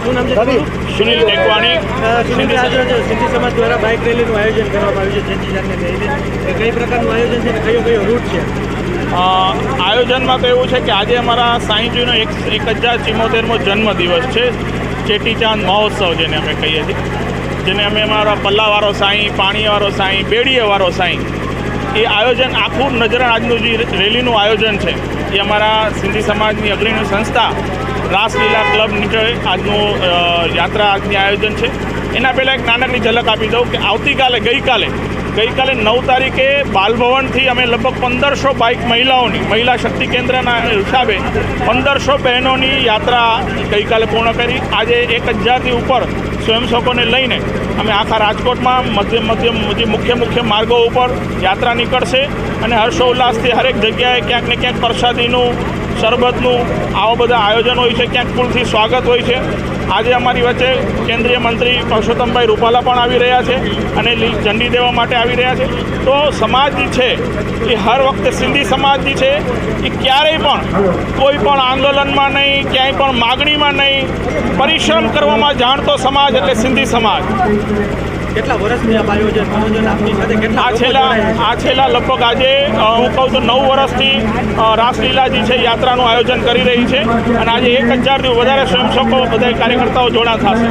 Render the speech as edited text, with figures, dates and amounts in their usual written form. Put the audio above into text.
શું નામ છે? સુનિલ ટેકવાણી. સુનિલ, આજે સિંધી સમાજ દ્વારા બાઇક રેલીનું આયોજન કરવામાં આવ્યું છે ચેટીચાંદને લઈને. કઈ પ્રકારનું આયોજન છે અને કયો રૂટ છે? આયોજનમાં તો એવું છે કે આજે અમારા સાંઈજીનો 1074મો જન્મદિવસ છે. ચેટીચાંદ મહોત્સવ જેને અમે કહીએ છીએ, જેને અમે અમારા પલ્લાવાળો સાંઈ, પાણીવાળો સાંઈ, બેડીએવાળો સાંઈ, એ આયોજન આખું નજરાણ આજનું જે રેલીનું આયોજન છે એ અમારા સિંધી સમાજની અગ્રણી સંસ્થા રાસલીલા ક્લબ નીચે આજનું યાત્રા આજની આયોજન છે. એના પહેલાં એક નાનકડી ઝલક આપી દઉં કે આવતીકાલે ગઈકાલે 9 તારીખે બાલભવનથી અમે લગભગ 1500 બાઇક મહિલા શક્તિ કેન્દ્રના હિસાબે 1500 બહેનોની યાત્રા ગઈકાલે પૂર્ણ કરી. આજે 1000થી ઉપર સ્વયંસેવકોને લઈને અમે આખા રાજકોટમાં જે મુખ્ય માર્ગો ઉપર યાત્રા નીકળશે અને હર્ષોલ્લાસથી હરેક જગ્યાએ ક્યાંક ને ક્યાંક પ્રસાદીનું, શરબતનું આવા બધા આયોજન હોય છે, ક્યાંક ફૂલથી સ્વાગત હોય છે. આજે અમારી વચ્ચે કેન્દ્રીય મંત્રી પરસોત્તમભાઈ રૂપાલા પણ આવી રહ્યા છે અને ઝંડી દેવા માટે આવી રહ્યા છે. તો સમાજ જે છે એ હર વખતે સિંધી સમાજ જે છે એ ક્યારેય પણ કોઈ પણ આંદોલનમાં નહીં, ક્યાંય પણ માગણીમાં નહીં, પરિશ્રમ કરવામાં જાણતો સમાજ એટલે સિંધી સમાજ. કેટલા વર્ષથી આ આયોજન આપની સાથે કેટલા આ છેલ્લા લગભગ આજે હું કહું તો 9 વર્ષથી રાસલીલા જે છે યાત્રાનું આયોજન કરી રહી છે અને આજે 1000થી વધારે સ્વયંસેવકો બધા કાર્યકર્તાઓ જોડા થશે.